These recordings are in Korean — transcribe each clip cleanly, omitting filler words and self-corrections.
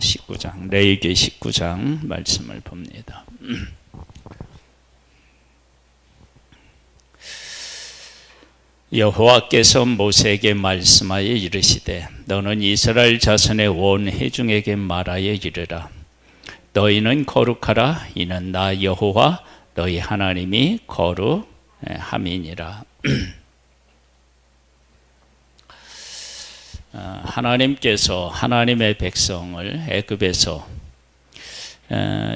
19장, 레위기 19장 말씀을 봅니다. 여호와께서 모세에게 말씀하여 이르시되 너는 이스라엘 자손의 온 회중에게 말하여 이르라. 너희는 거룩하라. 이는 나 여호와 너희 하나님이 거룩함이니라. 하나님께서 하나님의 백성을 애굽에서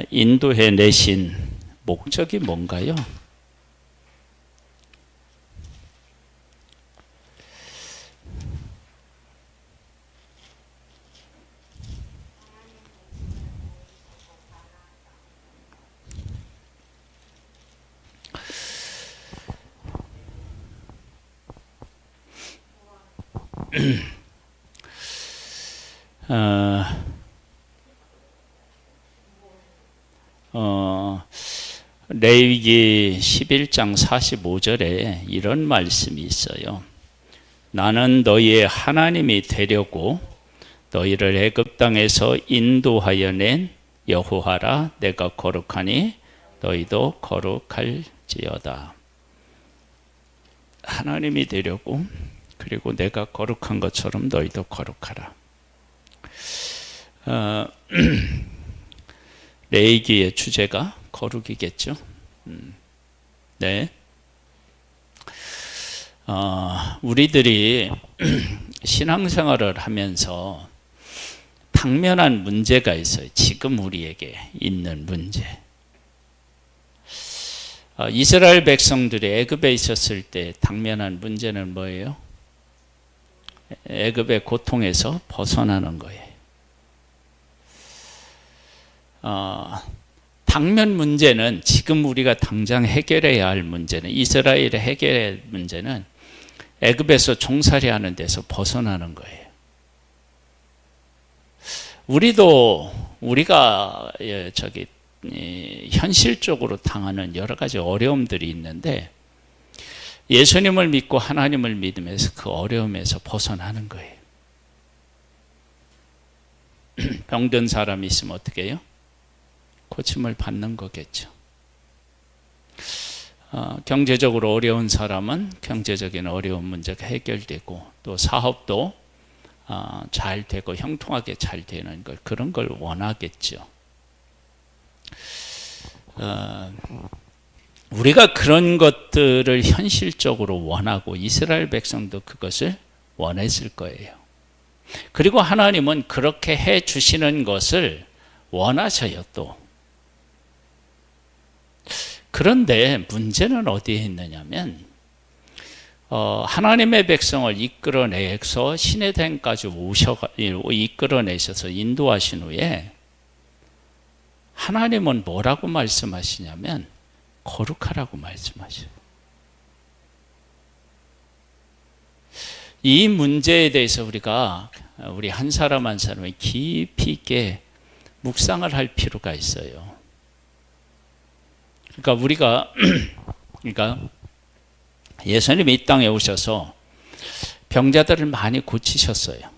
인도해 내신 목적이 뭔가요? 레위기 11장 45절에 이런 말씀이 있어요. 나는 너희의 하나님이 되려고 너희를 애굽 땅에서 인도하여 낸 여호와라. 내가 거룩하니 너희도 거룩할지어다. 하나님이 되려고, 그리고 내가 거룩한 것처럼 너희도 거룩하라. 레위기의 주제가 거룩이겠죠. 네. 우리들이 신앙생활을 하면서 당면한 문제가 있어요. 지금 우리에게 있는 문제. 이스라엘 백성들이 애굽에 있었을 때 당면한 문제는 뭐예요? 애굽의 고통에서 벗어나는 거예요. 당면 문제는, 지금 우리가 당장 해결해야 할 문제는, 이스라엘의 해결의 문제는 애굽에서 종살이 하는 데서 벗어나는 거예요. 우리가 현실적으로 당하는 여러 가지 어려움들이 있는데, 예수님을 믿고 하나님을 믿으면서 그 어려움에서 벗어나는 거예요. 병든 사람이 있으면 어떻게 해요? 고침을 받는 거겠죠. 경제적으로 어려운 사람은 경제적인 어려운 문제가 해결되고, 또 사업도 잘 되고 형통하게 잘 되는 걸, 그런 걸 원하겠죠. 우리가 그런 것들을 현실적으로 원하고 이스라엘 백성도 그것을 원했을 거예요. 그리고 하나님은 그렇게 해 주시는 것을 원하셔요 또. 그런데 문제는 어디에 있느냐면, 하나님의 백성을 이끌어내서 시내산까지 이끌어내셔서 인도하신 후에 하나님은 뭐라고 말씀하시냐면 거룩하라고 말씀하셔요. 이 문제에 대해서 우리 한 사람 한 사람이 깊이 있게 묵상을 할 필요가 있어요. 그러니까 예수님이 이 땅에 오셔서 병자들을 많이 고치셨어요.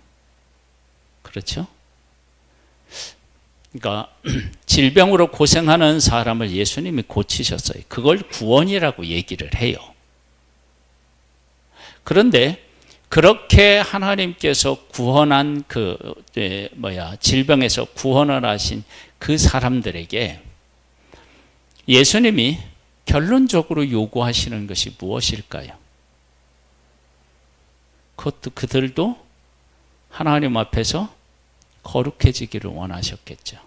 그렇죠? 그러니까 질병으로 고생하는 사람을 예수님이 고치셨어요. 그걸 구원이라고 얘기를 해요. 그런데 그렇게 하나님께서 구원한 질병에서 구원을 하신 그 사람들에게 예수님이 결론적으로 요구하시는 것이 무엇일까요? 그들도 하나님 앞에서 거룩해지기를 원하셨겠죠.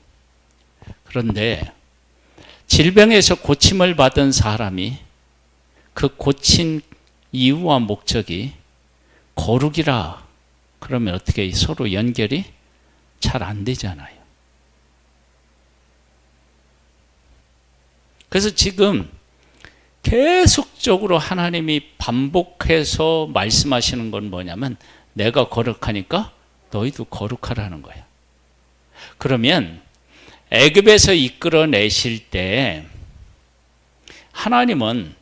그런데 질병에서 고침을 받은 사람이 그 고친 이유와 목적이 거룩이라 그러면 어떻게 서로 연결이 잘 안 되잖아요. 그래서 지금 계속적으로 하나님이 반복해서 말씀하시는 건 뭐냐면, 내가 거룩하니까 너희도 거룩하라는 거야. 그러면 애굽에서 이끌어내실 때 하나님은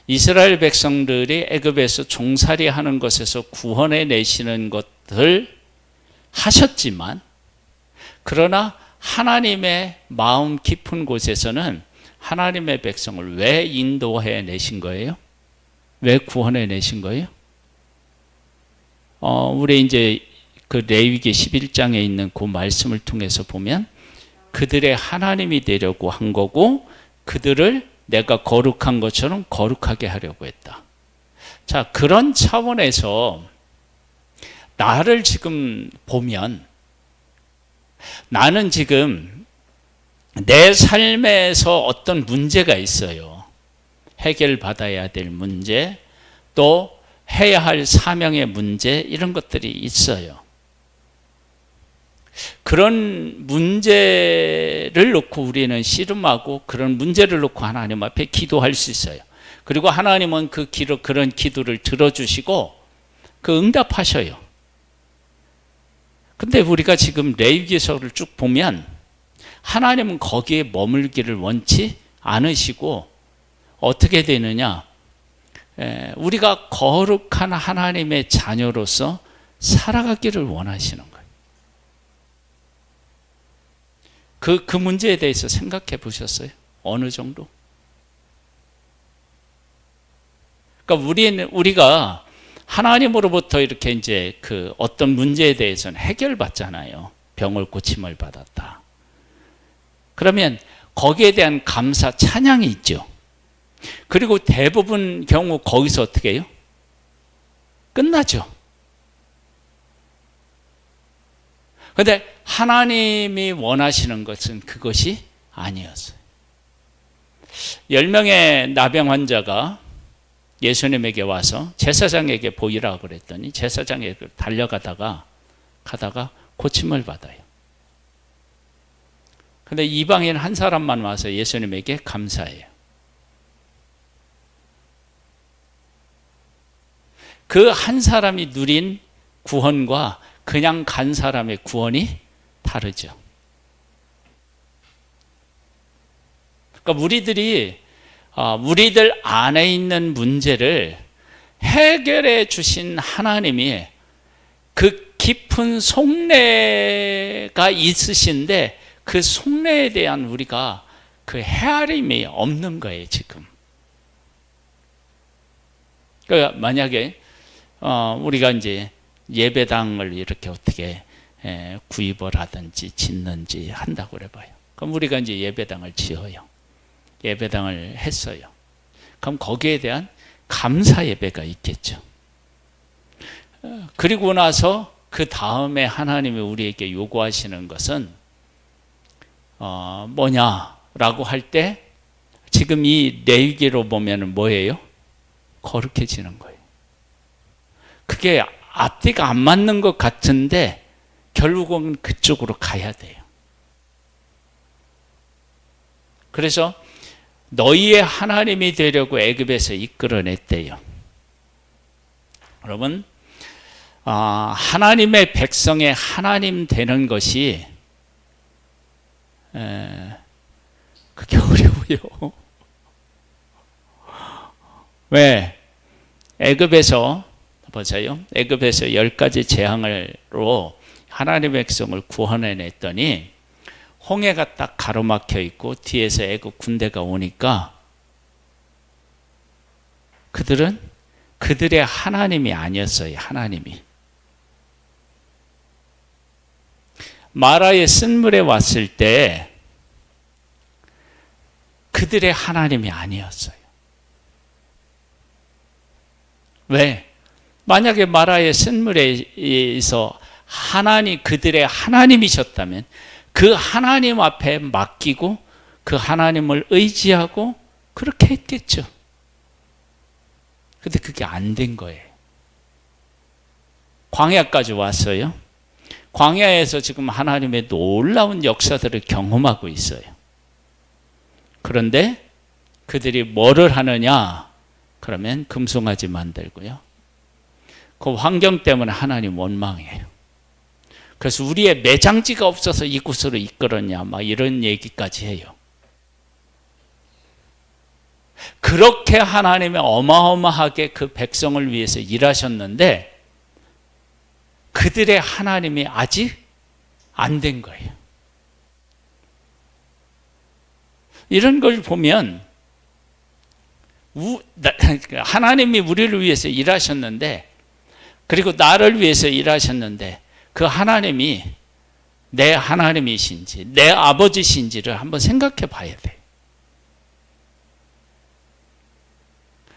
이스라엘 백성들이 애굽에서 종살이 하는 것에서 구원해 내시는 것을 하셨지만, 그러나 하나님의 마음 깊은 곳에서는 하나님의 백성을 왜 인도해 내신 거예요? 왜 구원해 내신 거예요? 우리 이제 그 레위기 11장에 있는 그 말씀을 통해서 보면 그들의 하나님이 되려고 한 거고 그들을 내가 거룩한 것처럼 거룩하게 하려고 했다. 자, 그런 차원에서 나를 지금 보면 나는 지금 내 삶에서 어떤 문제가 있어요. 해결받아야 될 문제, 또 해야 할 사명의 문제, 이런 것들이 있어요. 그런 문제를 놓고 우리는 씨름하고 그런 문제를 놓고 하나님 앞에 기도할 수 있어요. 그리고 하나님은 그런 기도를 들어주시고 그 응답하셔요. 근데 우리가 지금 레위기서를 쭉 보면 하나님은 거기에 머물기를 원치 않으시고 어떻게 되느냐? 우리가 거룩한 하나님의 자녀로서 살아가기를 원하시는 거예요. 그 문제에 대해서 생각해 보셨어요? 어느 정도? 그러니까 우리가 하나님으로부터 이렇게 이제 그 어떤 문제에 대해서는 해결받잖아요. 병을 고침을 받았다. 그러면 거기에 대한 감사, 찬양이 있죠. 그리고 대부분 경우 거기서 어떻게 해요? 끝나죠. 그런데 하나님이 원하시는 것은 그것이 아니었어요. 10명의 나병 환자가 예수님에게 와서 제사장에게 보이라고 그랬더니 제사장에게 가다가 고침을 받아요. 그런데 이방인 한 사람만 와서 예수님에게 감사해요. 그 한 사람이 누린 구원과 그냥 간 사람의 구원이 다르죠. 그러니까 우리들 안에 있는 문제를 해결해 주신 하나님이 그 깊은 속내가 있으신데 그 속내에 대한 우리가 그 헤아림이 없는 거예요, 지금. 그러니까 만약에 우리가 이제 예배당을 이렇게 어떻게 구입을 하든지 짓는지 한다고 그래봐요. 그럼 우리가 이제 예배당을 지어요. 예배당을 했어요. 그럼 거기에 대한 감사 예배가 있겠죠. 그리고 나서 그 다음에 하나님이 우리에게 요구하시는 것은 뭐냐라고 할 때 지금 이 레위기로 보면은 뭐예요? 거룩해지는 거예요. 그게 앞뒤가 안 맞는 것 같은데 결국은 그쪽으로 가야 돼요. 그래서 너희의 하나님이 되려고 애굽에서 이끌어냈대요. 여러분, 하나님의 백성의 하나님 되는 것이 그게 어려워요. 왜? 애굽에서 보세요. 애굽에서 10가지 재앙으로 하나님의 백성을 구원해냈더니 홍해가 딱 가로막혀 있고 뒤에서 애굽 군대가 오니까 그들은 그들의 하나님이 아니었어요. 하나님이. 마라의 쓴물에 왔을 때 그들의 하나님이 아니었어요. 왜? 만약에 마라의 쓴물에서 그들의 하나님이셨다면 그 하나님 앞에 맡기고 그 하나님을 의지하고 그렇게 했겠죠. 근데 그게 안 된 거예요. 광야까지 왔어요. 광야에서 지금 하나님의 놀라운 역사들을 경험하고 있어요. 그런데 그들이 뭐를 하느냐? 그러면 금송아지 만들고요. 그 환경 때문에 하나님 원망해요. 그래서 우리의 매장지가 없어서 이곳으로 이끌었냐, 막 이런 얘기까지 해요. 그렇게 하나님이 어마어마하게 그 백성을 위해서 일하셨는데 그들의 하나님이 아직 안 된 거예요. 이런 걸 보면 하나님이 우리를 위해서 일하셨는데, 그리고 나를 위해서 일하셨는데, 그 하나님이 내 하나님이신지 내 아버지신지를 한번 생각해 봐야 돼요.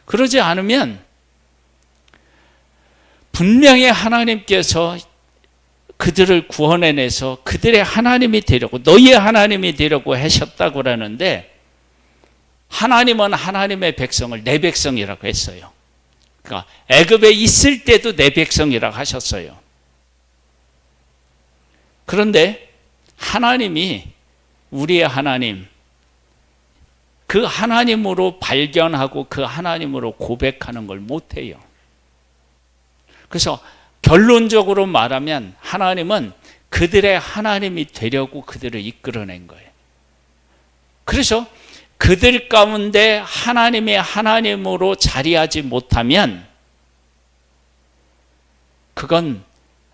그러지 않으면 분명히 하나님께서 그들을 구원해내서 그들의 하나님이 되려고, 너희의 하나님이 되려고 하셨다고 그러는데, 하나님은 하나님의 백성을 내 백성이라고 했어요. 그러니까 애굽에 있을 때도 내 백성이라고 하셨어요. 그런데 하나님이 우리의 하나님, 그 하나님으로 발견하고 그 하나님으로 고백하는 걸 못해요. 그래서 결론적으로 말하면 하나님은 그들의 하나님이 되려고 그들을 이끌어낸 거예요. 그래서 그들 가운데 하나님이 하나님으로 자리하지 못하면 그건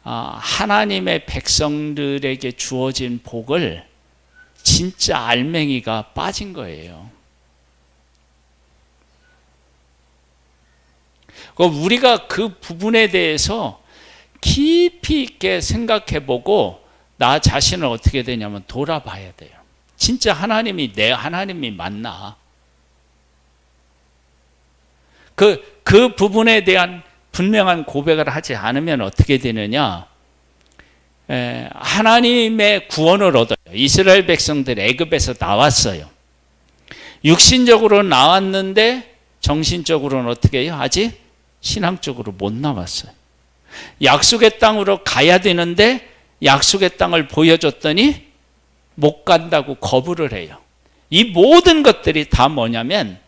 하나님의 백성들에게 주어진 복을 진짜 알맹이가 빠진 거예요. 우리가 그 부분에 대해서 깊이 있게 생각해보고 나 자신을 어떻게 되냐면 돌아봐야 돼요. 진짜 하나님이 내 하나님이 맞나? 그 부분에 대한 분명한 고백을 하지 않으면 어떻게 되느냐? 하나님의 구원을 얻어요. 이스라엘 백성들이 애굽에서 나왔어요. 육신적으로 나왔는데 정신적으로는 어떻게 해요? 아직 신앙적으로 못 나왔어요. 약속의 땅으로 가야 되는데 약속의 땅을 보여줬더니 못 간다고 거부를 해요. 이 모든 것들이 다 뭐냐면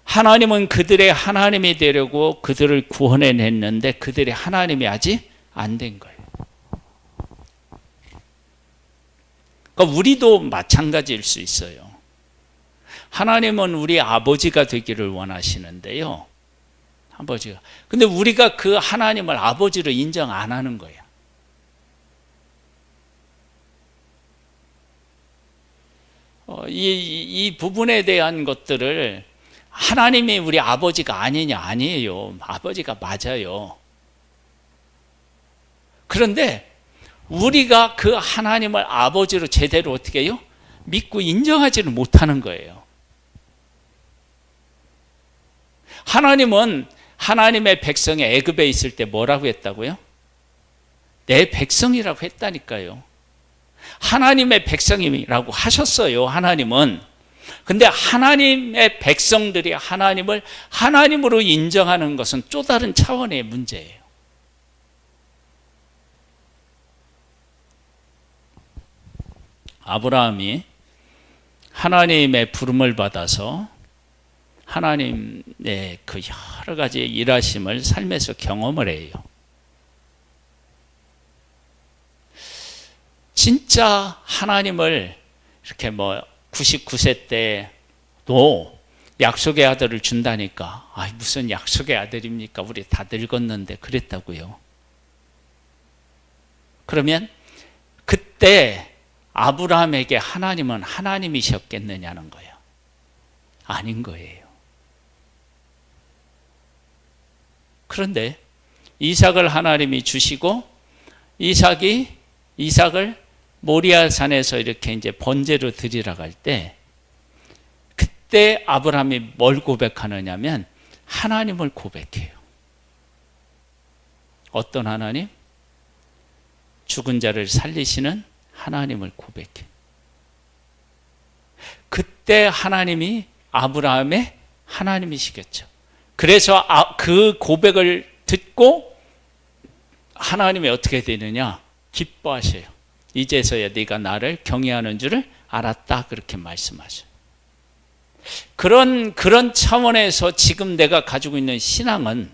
하나님은 그들의 하나님이 되려고 그들을 구원해냈는데 그들의 하나님이 아직 안 된 거예요. 그러니까 우리도 마찬가지일 수 있어요. 하나님은 우리 아버지가 되기를 원하시는데요. 아버지가. 근데 우리가 그 하나님을 아버지로 인정 안 하는 거예요. 이 부분에 대한 것들을 하나님이 우리 아버지가 아니냐? 아니에요. 아버지가 맞아요. 그런데 우리가 그 하나님을 아버지로 제대로 어떻게 해요? 믿고 인정하지는 못하는 거예요. 하나님은 하나님의 백성이 애굽에 있을 때 뭐라고 했다고요? 내 백성이라고 했다니까요. 하나님의 백성이라고 하셨어요. 하나님은. 근데 하나님의 백성들이 하나님을 하나님으로 인정하는 것은 또 다른 차원의 문제예요. 아브라함이 하나님의 부름을 받아서 하나님의 그 여러 가지 일하심을 삶에서 경험을 해요. 진짜 하나님을 이렇게 99세 때도 약속의 아들을 준다니까, 무슨 약속의 아들입니까? 우리 다 늙었는데 그랬다고요. 그러면 그때 아브라함에게 하나님은 하나님이셨겠느냐는 거예요. 아닌 거예요. 그런데 이삭을 하나님이 주시고 이삭을 모리아 산에서 이렇게 이제 번제로 드리러 갈 때 그때 아브라함이 뭘 고백하느냐면 하나님을 고백해요. 어떤 하나님? 죽은 자를 살리시는 하나님을 고백해. 그때 하나님이 아브라함의 하나님이시겠죠. 그래서 그 고백을 듣고 하나님이 어떻게 되느냐? 기뻐하셔요. 이제서야 네가 나를 경외하는 줄을 알았다. 그렇게 말씀하셔요. 그런 차원에서 지금 내가 가지고 있는 신앙은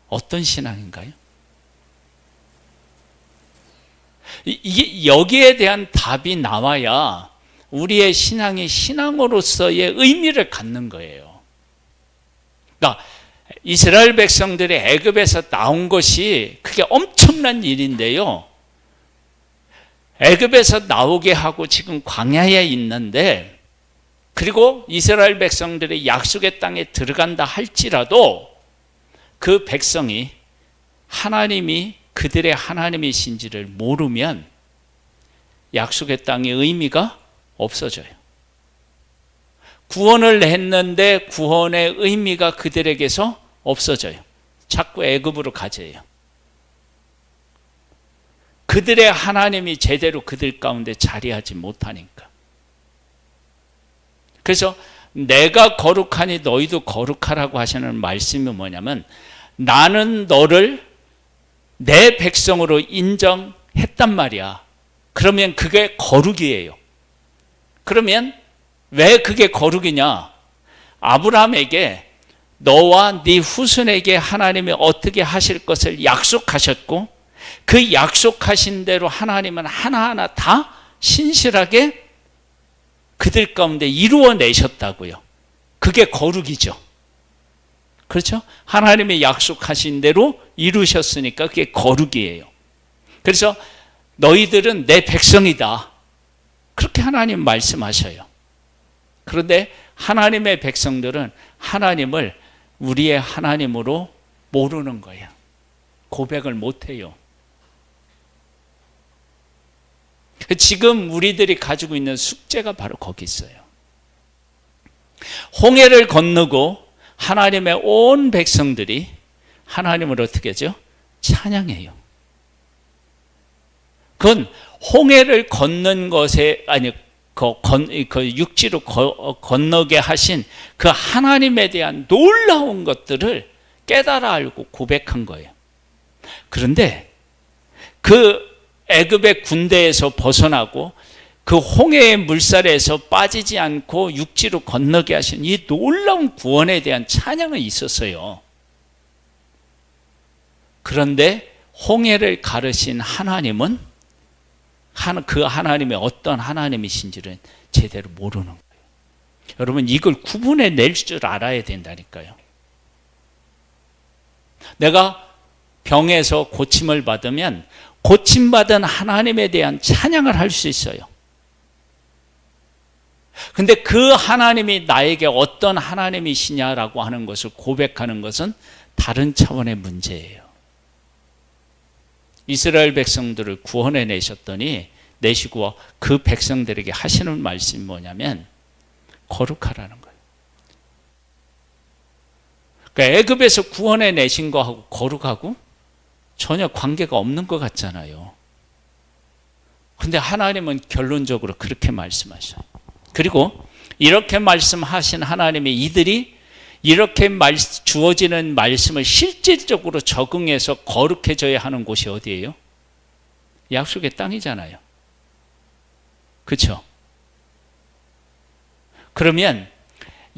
어떤 신앙인가요? 이게 여기에 대한 답이 나와야 우리의 신앙이 신앙으로서의 의미를 갖는 거예요. 그러니까 이스라엘 백성들이 애굽에서 나온 것이 그게 엄청난 일인데요. 애굽에서 나오게 하고 지금 광야에 있는데, 그리고 이스라엘 백성들이 약속의 땅에 들어간다 할지라도 그 백성이 하나님이 그들의 하나님이신지를 모르면 약속의 땅의 의미가 없어져요. 구원을 했는데 구원의 의미가 그들에게서 없어져요. 자꾸 애굽으로 가져요. 그들의 하나님이 제대로 그들 가운데 자리하지 못하니까. 그래서 내가 거룩하니 너희도 거룩하라고 하시는 말씀이 뭐냐면, 나는 너를 내 백성으로 인정했단 말이야. 그러면 그게 거룩이에요. 그러면 왜 그게 거룩이냐? 아브라함에게 너와 네 후손에게 하나님이 어떻게 하실 것을 약속하셨고, 그 약속하신 대로 하나님은 하나하나 다 신실하게 그들 가운데 이루어내셨다고요. 그게 거룩이죠. 그렇죠? 하나님이 약속하신 대로 이루셨으니까 그게 거룩이에요. 그래서 너희들은 내 백성이다. 그렇게 하나님 말씀하셔요. 그런데 하나님의 백성들은 하나님을 우리의 하나님으로 모르는 거예요. 고백을 못해요. 지금 우리들이 가지고 있는 숙제가 바로 거기 있어요. 홍해를 건너고 하나님의 온 백성들이 하나님을 어떻게 하죠? 찬양해요. 그건 홍해를 건넌 것에, 아니, 그 육지로 건너게 하신 그 하나님에 대한 놀라운 것들을 깨달아 알고 고백한 거예요. 그런데 그 애굽의 군대에서 벗어나고 그 홍해의 물살에서 빠지지 않고 육지로 건너게 하신 이 놀라운 구원에 대한 찬양은 있었어요. 그런데 홍해를 가르신 하나님은 그 하나님의 어떤 하나님이신지를 제대로 모르는 거예요. 여러분, 이걸 구분해낼 줄 알아야 된다니까요. 내가 병에서 고침을 받으면 고침받은 하나님에 대한 찬양을 할 수 있어요. 근데 그 하나님이 나에게 어떤 하나님이시냐라고 하는 것을 고백하는 것은 다른 차원의 문제예요. 이스라엘 백성들을 구원해 내시고 그 백성들에게 하시는 말씀이 뭐냐면 거룩하라는 거예요. 그러니까 애굽에서 구원해 내신 거하고 거룩하고 전혀 관계가 없는 것 같잖아요. 근데 하나님은 결론적으로 그렇게 말씀하셔요. 그리고 이렇게 말씀하신 하나님이 이들이 이렇게 주어지는 말씀을 실질적으로 적응해서 거룩해져야 하는 곳이 어디예요? 약속의 땅이잖아요. 그렇죠? 그러면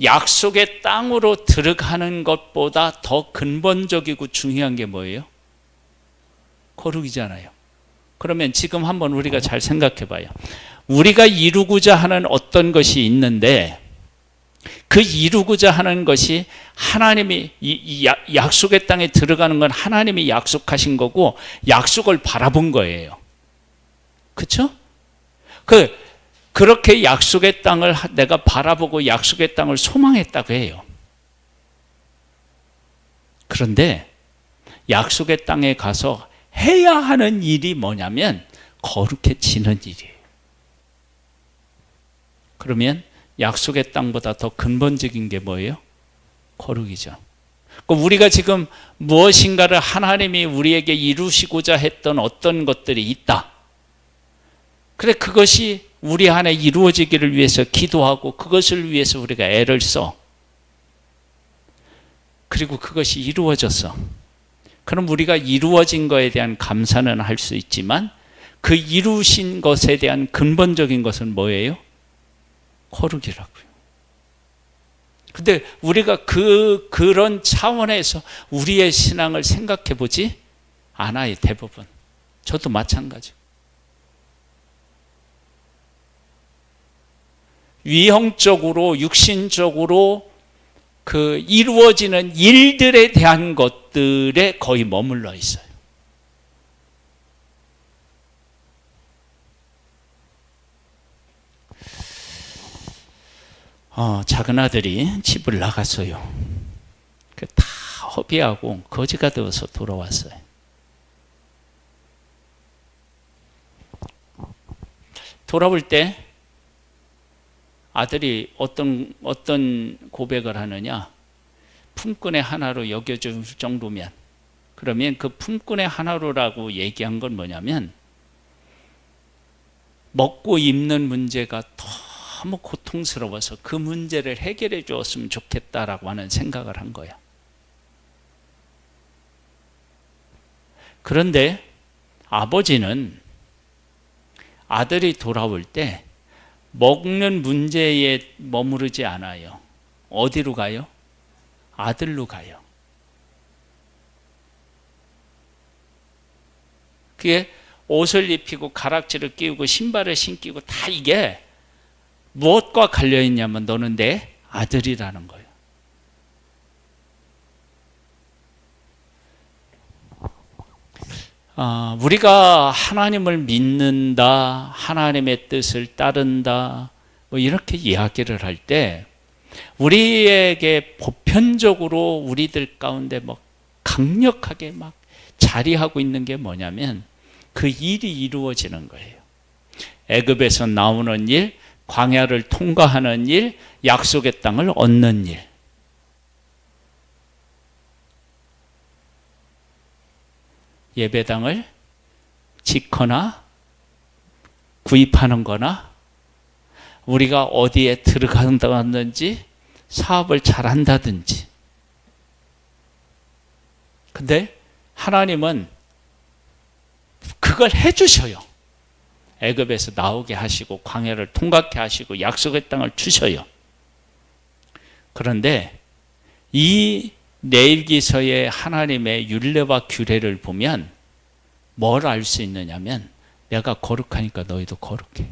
약속의 땅으로 들어가는 것보다 더 근본적이고 중요한 게 뭐예요? 거룩이잖아요. 그러면 지금 한번 우리가 잘 생각해 봐요. 우리가 이루고자 하는 어떤 것이 있는데 그 이루고자 하는 것이 하나님이 약속의 땅에 들어가는 건 하나님이 약속하신 거고 약속을 바라본 거예요. 그렇죠? 그렇게 약속의 땅을 내가 바라보고 약속의 땅을 소망했다고 해요. 그런데 약속의 땅에 가서 해야 하는 일이 뭐냐면 거룩해지는 일이에요. 그러면 약속의 땅보다 더 근본적인 게 뭐예요? 거룩이죠. 우리가 지금 무엇인가를 하나님이 우리에게 이루시고자 했던 어떤 것들이 있다. 그래, 그것이 우리 안에 이루어지기를 위해서 기도하고 그것을 위해서 우리가 애를 써. 그리고 그것이 이루어졌어. 그럼 우리가 이루어진 것에 대한 감사는 할 수 있지만 그 이루신 것에 대한 근본적인 것은 뭐예요? 거룩이라고요. 근데 우리가 그런 차원에서 우리의 신앙을 생각해 보지 않아요, 대부분. 저도 마찬가지. 위형적으로, 육신적으로 그 이루어지는 일들에 대한 것들에 거의 머물러 있어요. 작은 아들이 집을 나갔어요. 다 허비하고 거지가 되어서 돌아왔어요. 돌아올 때 아들이 어떤 고백을 하느냐? 품꾼의 하나로 여겨줄 정도면, 그러면 그 품꾼의 하나로라고 얘기한 건 뭐냐면, 먹고 입는 문제가 너무 고통스러워서 그 문제를 해결해 주었으면 좋겠다라고 하는 생각을 한 거야. 그런데 아버지는 아들이 돌아올 때 먹는 문제에 머무르지 않아요. 어디로 가요? 아들로 가요. 그게 옷을 입히고 가락지를 끼우고 신발을 신기고 다 이게 무엇과 관련있냐면 너는 내 아들이라는 거예요. 우리가 하나님을 믿는다, 하나님의 뜻을 따른다, 뭐 이렇게 이야기를 할 때 우리에게 보편적으로 우리들 가운데 막 강력하게 막 자리하고 있는 게 뭐냐면 그 일이 이루어지는 거예요. 애굽에서 나오는 일, 광야를 통과하는 일, 약속의 땅을 얻는 일. 예배당을 짓거나 구입하는 거나 우리가 어디에 들어간다든지 사업을 잘한다든지. 근데 하나님은 그걸 해주셔요. 애굽에서 나오게 하시고 광야를 통과케 하시고 약속의 땅을 주셔요. 그런데 이 레위기서의 하나님의 율례와 규례를 보면 뭘 알 수 있느냐면 내가 거룩하니까 너희도 거룩해.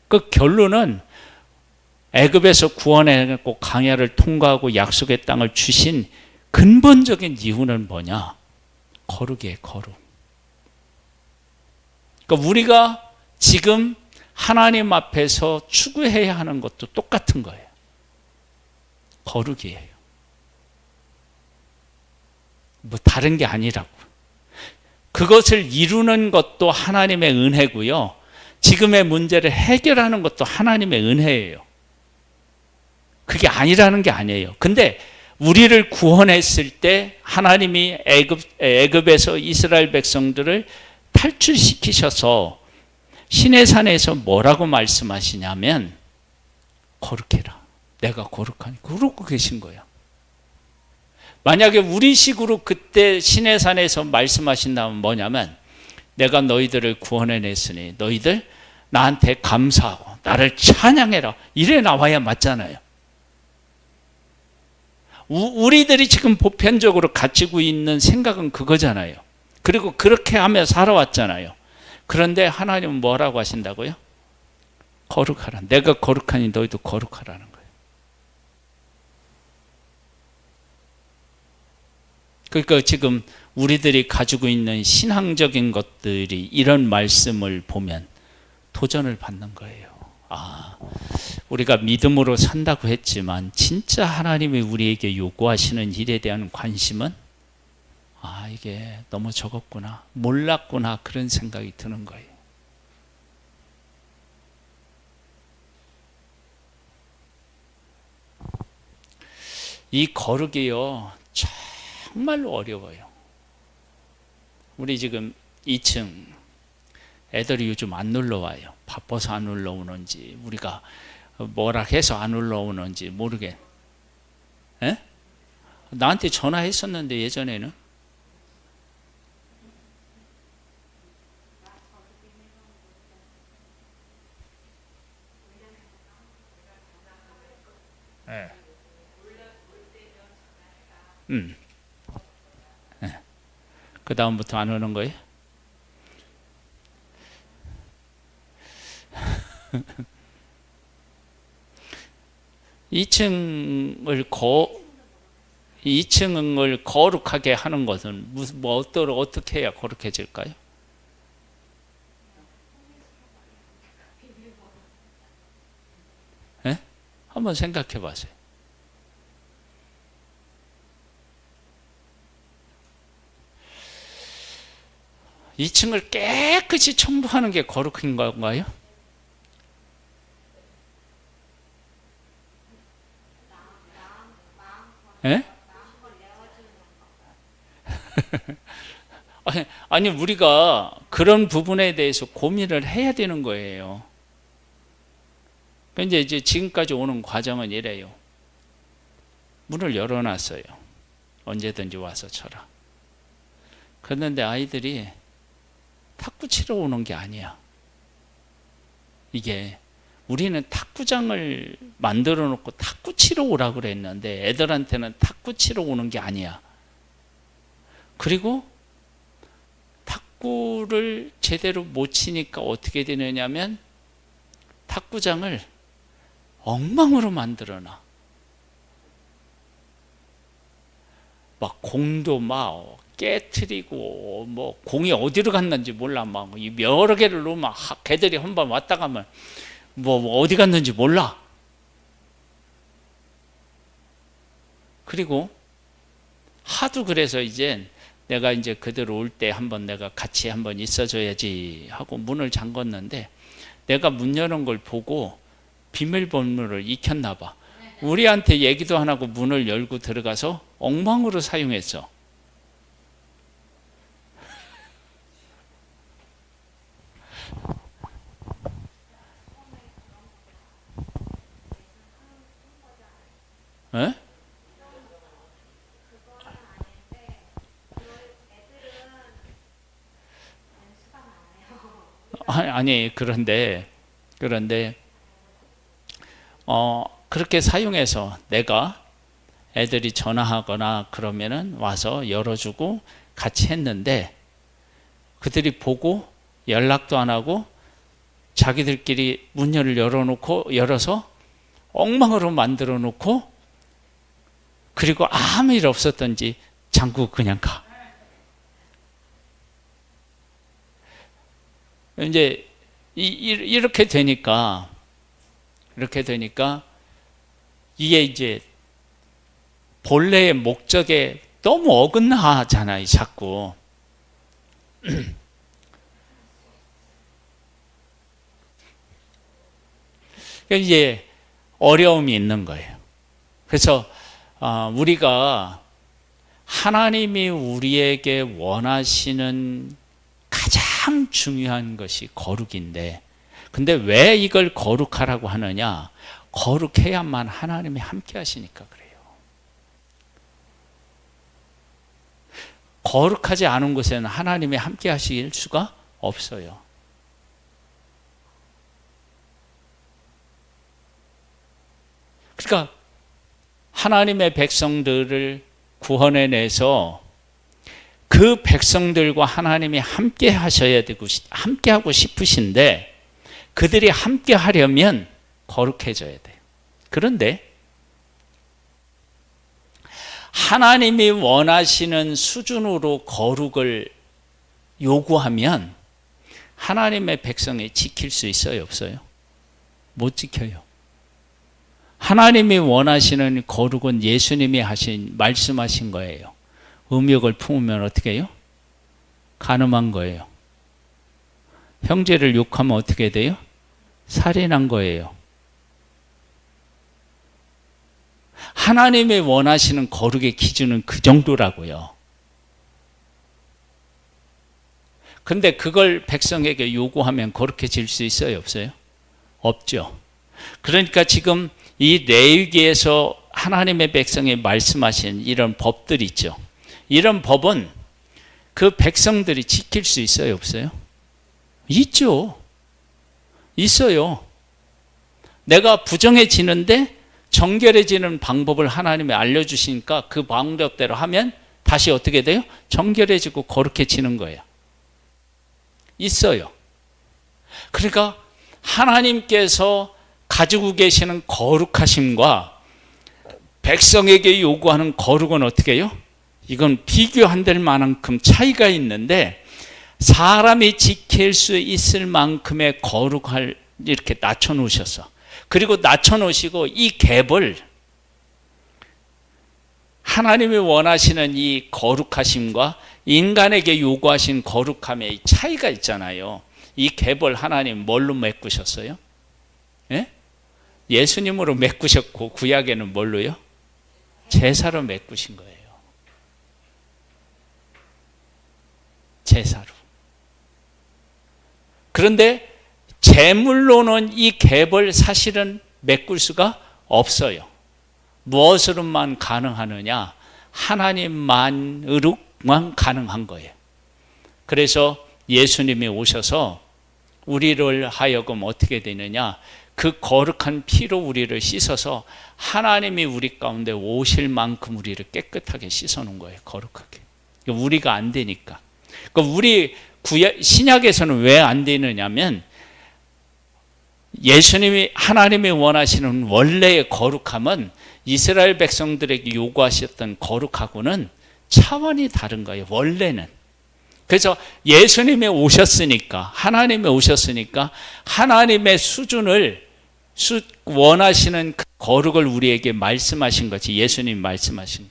그 결론은 애굽에서 구원해내고 광야를 통과하고 약속의 땅을 주신 근본적인 이유는 뭐냐? 거룩이에요, 거룩. 그러니까 우리가 지금 하나님 앞에서 추구해야 하는 것도 똑같은 거예요. 거룩이에요. 뭐 다른 게 아니라고. 그것을 이루는 것도 하나님의 은혜고요. 지금의 문제를 해결하는 것도 하나님의 은혜예요. 그게 아니라는 게 아니에요. 근데 우리를 구원했을 때 하나님이 애굽에서 이스라엘 백성들을 탈출시키셔서 시내산에서 뭐라고 말씀하시냐면 거룩해라. 내가 거룩하니 그러고 계신 거야. 만약에 우리식으로 그때 시내산에서 말씀하신다면 뭐냐면 내가 너희들을 구원해냈으니 너희들 나한테 감사하고 나를 찬양해라. 이래 나와야 맞잖아요. 우리들이 지금 보편적으로 가지고 있는 생각은 그거잖아요. 그리고 그렇게 하며 살아왔잖아요. 그런데 하나님은 뭐라고 하신다고요? 거룩하라. 내가 거룩하니 너희도 거룩하라는 거예요. 그러니까 지금 우리들이 가지고 있는 신앙적인 것들이 이런 말씀을 보면 도전을 받는 거예요. 우리가 믿음으로 산다고 했지만 진짜 하나님이 우리에게 요구하시는 일에 대한 관심은 이게 너무 적었구나, 몰랐구나, 그런 생각이 드는 거예요. 이 거룩이요 정말로 어려워요. 우리 지금 2층 애들이 요즘 안 놀러 와요. 바빠서 안 놀러 오는지 우리가 뭐라 해서 안 놀러 오는지 모르게. 에? 나한테 전화했었는데 예전에는. 네. 네. 그 다음부터 안 오는 거예요? (2층을) 2층을 거룩하게 하는 것은 어떻게 해야 거룩해질까요? 한번 생각해 보세요. 이 층을 깨끗이 청소하는 게 거룩한 건가요? 예? 아니, 우리가 그런 부분에 대해서 고민을 해야 되는 거예요. 근데 이제 지금까지 오는 과정은 이래요. 문을 열어놨어요. 언제든지 와서 쳐라. 그런데 아이들이 탁구 치러 오는 게 아니야. 이게 우리는 탁구장을 만들어 놓고 탁구 치러 오라고 그랬는데 애들한테는 탁구 치러 오는 게 아니야. 그리고 탁구를 제대로 못 치니까 어떻게 되느냐면 탁구장을 엉망으로 만들어 놔. 막 공도 막 깨트리고 뭐 공이 어디로 갔는지 몰라. 막 여러 개를 놓으면 걔들이 한번 왔다 가면 뭐 어디 갔는지 몰라. 그리고 하도 그래서 이제 내가 이제 그들 올 때 한번 내가 같이 한번 있어줘야지 하고 문을 잠궜는데 내가 문 여는 걸 보고 비밀번호를 익혔나 봐. 우리한테 얘기도 안 하고 문을 열고 들어가서 엉망으로 사용했어. 에? 아니 그런데 그렇게 사용해서 내가 애들이 전화하거나 그러면은 와서 열어주고 같이 했는데 그들이 보고 연락도 안 하고 자기들끼리 문을 열어서 엉망으로 만들어 놓고 그리고 아무 일 없었던지 잠그고 그냥 가. 이제 이렇게 되니까 이게 이제 본래의 목적에 너무 어긋나잖아요, 자꾸. 이제 어려움이 있는 거예요. 그래서 우리가 하나님이 우리에게 원하시는 가장 중요한 것이 거룩인데, 근데 왜 이걸 거룩하라고 하느냐? 거룩해야만 하나님이 함께 하시니까 그래요. 거룩하지 않은 곳에는 하나님이 함께 하실 수가 없어요. 그러니까 하나님의 백성들을 구원해내서 그 백성들과 하나님이 함께 하셔야 되고 함께 하고 싶으신데 그들이 함께 하려면 거룩해져야 돼요. 그런데 하나님이 원하시는 수준으로 거룩을 요구하면 하나님의 백성이 지킬 수 있어요, 없어요? 못 지켜요. 하나님이 원하시는 거룩은 예수님이 말씀하신 거예요. 음욕을 품으면 어떻게 해요? 간음한 거예요. 형제를 욕하면 어떻게 돼요? 살인한 거예요. 하나님이 원하시는 거룩의 기준은 그 정도라고요. 근데 그걸 백성에게 요구하면 거룩해질 수 있어요, 없어요? 없죠. 그러니까 지금 이 레위기에서 하나님의 백성에 말씀하신 이런 법들이 있죠. 이런 법은 그 백성들이 지킬 수 있어요, 없어요? 있죠. 있어요. 내가 부정해지는데 정결해지는 방법을 하나님이 알려주시니까 그 방법대로 하면 다시 어떻게 돼요? 정결해지고 거룩해지는 거예요. 있어요. 그러니까 하나님께서 가지고 계시는 거룩하심과 백성에게 요구하는 거룩은 어떻게 해요? 이건 비교 안 될 만큼 차이가 있는데 사람이 지킬 수 있을 만큼의 거룩을 이렇게 낮춰 놓으셨어. 그리고 낮춰놓으시고 이 갭을 하나님이 원하시는 이 거룩하심과 인간에게 요구하신 거룩함의 차이가 있잖아요. 이 갭을 하나님 뭘로 메꾸셨어요? 예? 예수님으로 메꾸셨고 구약에는 뭘로요? 제사로 메꾸신 거예요. 제사로. 그런데 제물로는 이 갭을 사실은 메꿀 수가 없어요. 무엇으로만 가능하느냐? 하나님만으로만 가능한 거예요. 그래서 예수님이 오셔서 우리를 하여금 어떻게 되느냐? 그 거룩한 피로 우리를 씻어서 하나님이 우리 가운데 오실 만큼 우리를 깨끗하게 씻어놓은 거예요. 거룩하게. 우리가 안 되니까. 우리 신약에서는 왜 안 되느냐면 예수님이 하나님이 원하시는 원래의 거룩함은 이스라엘 백성들에게 요구하셨던 거룩하고는 차원이 다른 거예요. 원래는. 그래서 예수님이 오셨으니까 하나님이 오셨으니까 하나님의 수준을 원하시는 그 거룩을 우리에게 말씀하신 거지 예수님이 말씀하신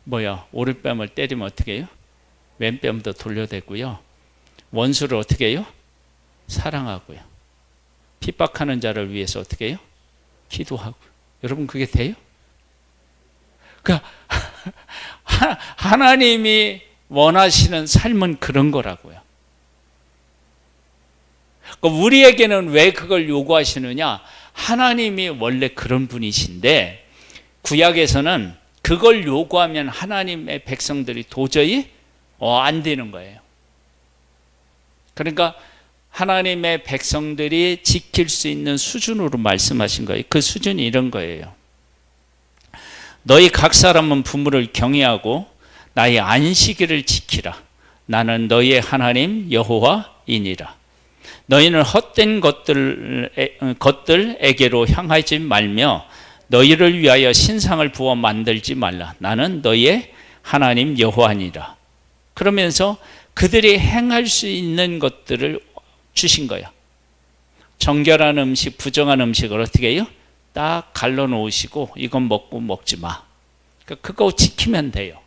거예요. 오른뺨을 때리면 어떻게 해요? 왼뺨도 돌려대고요. 원수를 어떻게 해요? 사랑하고요. 핍박하는 자를 위해서 어떻게 해요? 기도하고. 여러분 그게 돼요? 하나님이 원하시는 삶은 그런 거라고요. 우리에게는 왜 그걸 요구하시느냐? 하나님이 원래 그런 분이신데 구약에서는 그걸 요구하면 하나님의 백성들이 도저히 안 되는 거예요. 그러니까 하나님의 백성들이 지킬 수 있는 수준으로 말씀하신 거예요. 그 수준이 이런 거예요. 너희 각 사람은 부모를 경외하고 나의 안식일을 지키라. 나는 너희의 하나님 여호와이니라. 너희는 헛된 것들에게로 향하지 말며 너희를 위하여 신상을 부어 만들지 말라. 나는 너희의 하나님 여호와니라. 그러면서 그들이 행할 수 있는 것들을 주신 거야. 정결한 음식, 부정한 음식을 어떻게 해요? 딱 갈라놓으시고 이건 먹고 먹지 마. 그거 지키면 돼요.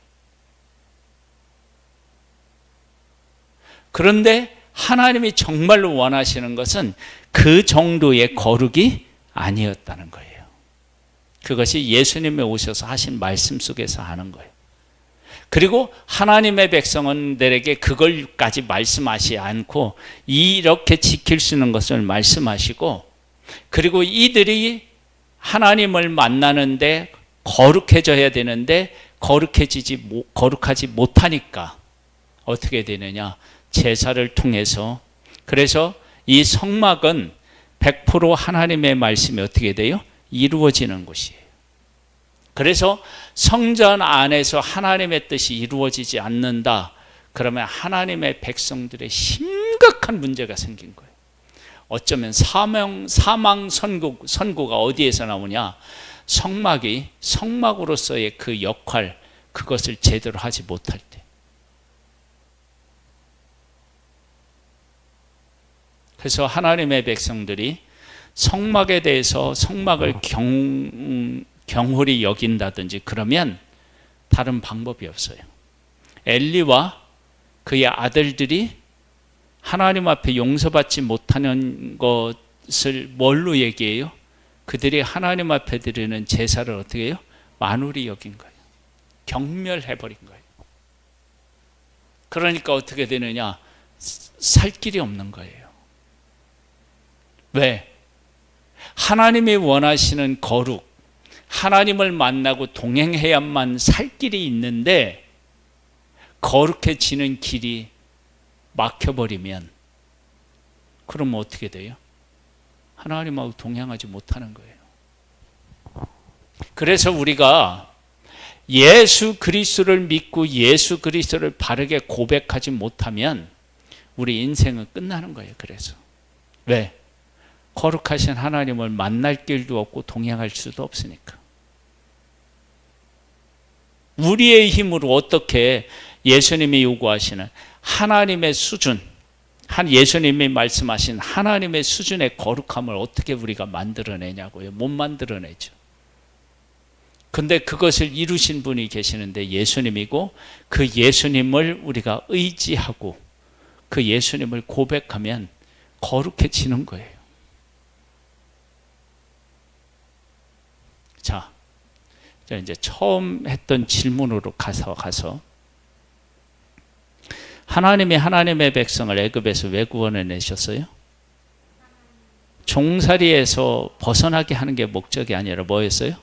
그런데 하나님이 정말로 원하시는 것은 그 정도의 거룩이 아니었다는 거예요. 그것이 예수님이 오셔서 하신 말씀 속에서 하는 거예요. 그리고 하나님의 백성들에게 그걸까지 말씀하시지 않고 이렇게 지킬 수 있는 것을 말씀하시고, 그리고 이들이 하나님을 만나는데 거룩해져야 되는데 거룩하지 못하니까 어떻게 되느냐? 제사를 통해서. 그래서 이 성막은 100% 하나님의 말씀이 어떻게 돼요? 이루어지는 곳이에요. 그래서 성전 안에서 하나님의 뜻이 이루어지지 않는다. 그러면 하나님의 백성들의 심각한 문제가 생긴 거예요. 어쩌면 사망 선고가 어디에서 나오냐? 성막으로서의 그 역할, 그것을 제대로 하지 못할 때. 그래서 하나님의 백성들이 성막에 대해서 성막을 경홀히 여긴다든지 그러면 다른 방법이 없어요. 엘리와 그의 아들들이 하나님 앞에 용서받지 못하는 것을 뭘로 얘기해요? 그들이 하나님 앞에 드리는 제사를 어떻게 해요? 만홀히 여긴 거예요. 경멸해버린 거예요. 그러니까 어떻게 되느냐? 살 길이 없는 거예요. 왜? 하나님이 원하시는 거룩, 하나님을 만나고 동행해야만 살 길이 있는데 거룩해지는 길이 막혀버리면 그러면 어떻게 돼요? 하나님하고 동행하지 못하는 거예요. 그래서 우리가 예수 그리스도를 믿고 예수 그리스도를 바르게 고백하지 못하면 우리 인생은 끝나는 거예요. 그래서 왜? 거룩하신 하나님을 만날 길도 없고 동행할 수도 없으니까. 우리의 힘으로 어떻게 예수님이 요구하시는 하나님의 수준, 한 예수님이 말씀하신 하나님의 수준의 거룩함을 어떻게 우리가 만들어내냐고요? 못 만들어내죠. 근데 그것을 이루신 분이 계시는데 예수님이고, 그 예수님을 우리가 의지하고 그 예수님을 고백하면 거룩해지는 거예요. 자, 이제 처음 했던 질문으로 가서 하나님이 하나님의 백성을 애굽에서 왜 구원해 내셨어요? 종살이에서 벗어나게 하는 게 목적이 아니라 뭐였어요?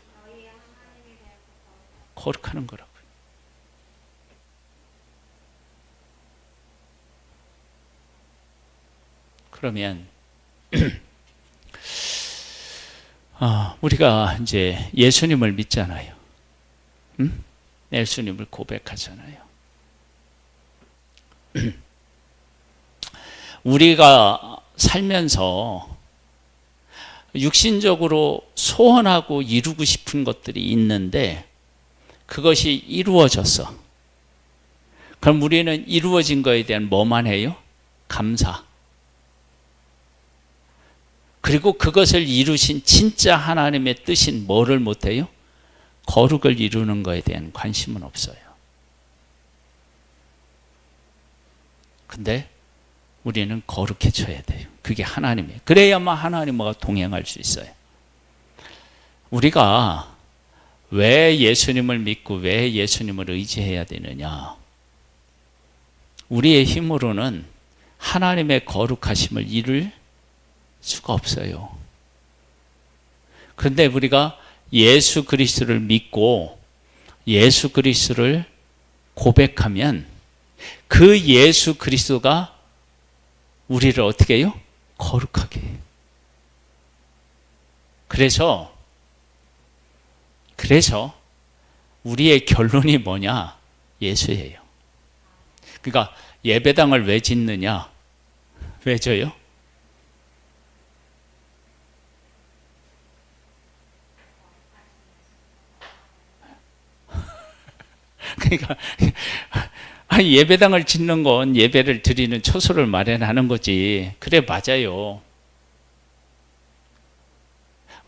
거룩하는 거라고요. 그러면 우리가 이제 예수님을 믿잖아요. 응? 예수님을 고백하잖아요. 우리가 살면서 육신적으로 소원하고 이루고 싶은 것들이 있는데 그것이 이루어졌어. 그럼 우리는 이루어진 거에 대한 뭐만 해요? 감사. 그리고 그것을 이루신 진짜 하나님의 뜻인 뭐를 못해요? 거룩을 이루는 거에 대한 관심은 없어요. 근데 우리는 거룩해져야 돼요. 그게 하나님이에요. 그래야만 하나님과 동행할 수 있어요. 우리가 왜 예수님을 믿고 왜 예수님을 의지해야 되느냐? 우리의 힘으로는 하나님의 거룩하심을 이룰 수가 없어요. 그런데 우리가 예수 그리스도를 믿고 예수 그리스도를 고백하면 그 예수 그리스도가 우리를 어떻게 해요? 거룩하게 해요. 그래서 우리의 결론이 뭐냐? 예수예요. 그러니까 예배당을 왜 짓느냐? 왜 져요? 그러니까 예배당을 짓는 건 예배를 드리는 처소를 마련하는 거지. 그래, 맞아요.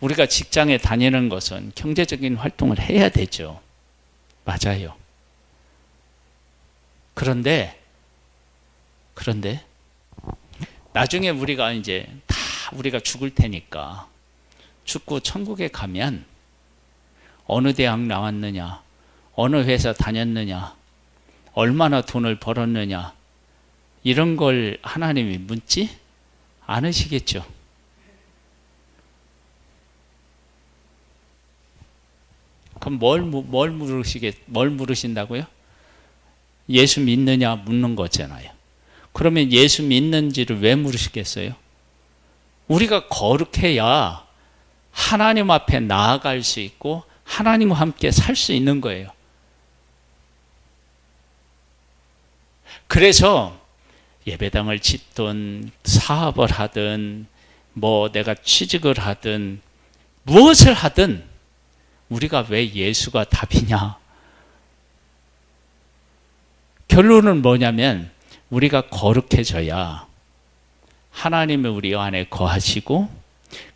우리가 직장에 다니는 것은 경제적인 활동을 해야 되죠. 맞아요. 그런데 나중에 우리가 이제 다 우리가 죽을 테니까 죽고 천국에 가면 어느 대학 나왔느냐, 어느 회사 다녔느냐, 얼마나 돈을 벌었느냐, 이런 걸 하나님이 묻지 않으시겠죠. 그럼 뭘 물으신다고요? 예수 믿느냐 묻는 거잖아요. 그러면 예수 믿는지를 왜 물으시겠어요? 우리가 거룩해야 하나님 앞에 나아갈 수 있고 하나님과 함께 살 수 있는 거예요. 그래서 예배당을 짓든 사업을 하든 뭐 내가 취직을 하든 무엇을 하든 우리가 왜 예수가 답이냐? 결론은 뭐냐면 우리가 거룩해져야 하나님이 우리 안에 거하시고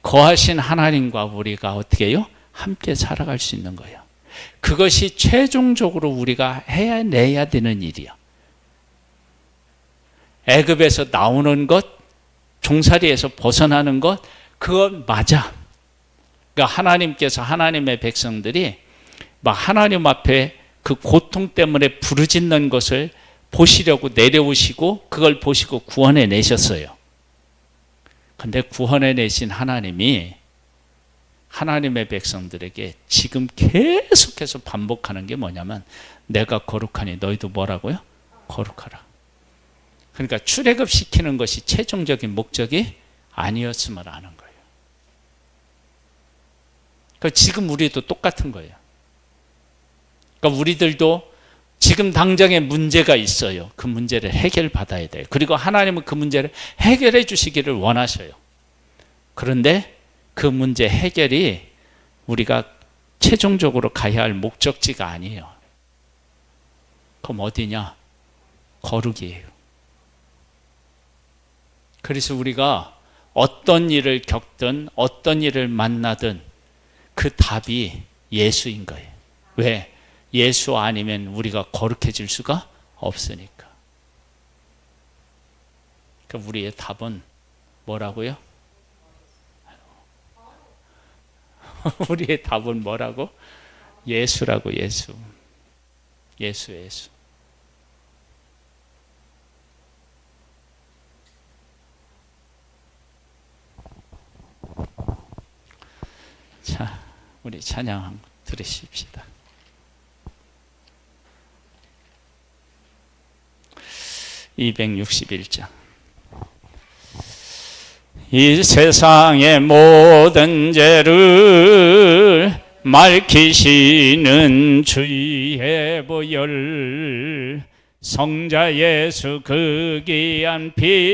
거하신 하나님과 우리가 어떻게 해요? 함께 살아갈 수 있는 거예요. 그것이 최종적으로 우리가 해내야 되는 일이야. 애굽에서 나오는 것, 종살이에서 벗어나는 것, 그건 맞아. 그러니까 하나님께서 하나님의 백성들이 막 하나님 앞에 그 고통 때문에 부르짖는 것을 보시려고 내려오시고 그걸 보시고 구원해 내셨어요. 근데 구원해 내신 하나님이 하나님의 백성들에게 지금 계속해서 반복하는 게 뭐냐면 내가 거룩하니 너희도 뭐라고요? 거룩하라. 그러니까 출애굽시키는 것이 최종적인 목적이 아니었음을 아는 거예요. 그러니까 지금 우리도 똑같은 거예요. 그러니까 우리들도 지금 당장에 문제가 있어요. 그 문제를 해결받아야 돼요. 그리고 하나님은 그 문제를 해결해 주시기를 원하셔요. 그런데 그 문제 해결이 우리가 최종적으로 가야 할 목적지가 아니에요. 그럼 어디냐? 거룩이에요. 그래서 우리가 어떤 일을 겪든 어떤 일을 만나든 그 답이 예수인 거예요. 왜? 예수 아니면 우리가 거룩해질 수가 없으니까. 그럼 우리의 답은 뭐라고요? 우리의 답은 뭐라고? 예수라고. 예수. 예수. 자, 우리 찬양 한번 들으십시다. (261장) 이 세상의 모든 죄를 맑히시는 주의 보혈, 성자 예수 그 귀한 피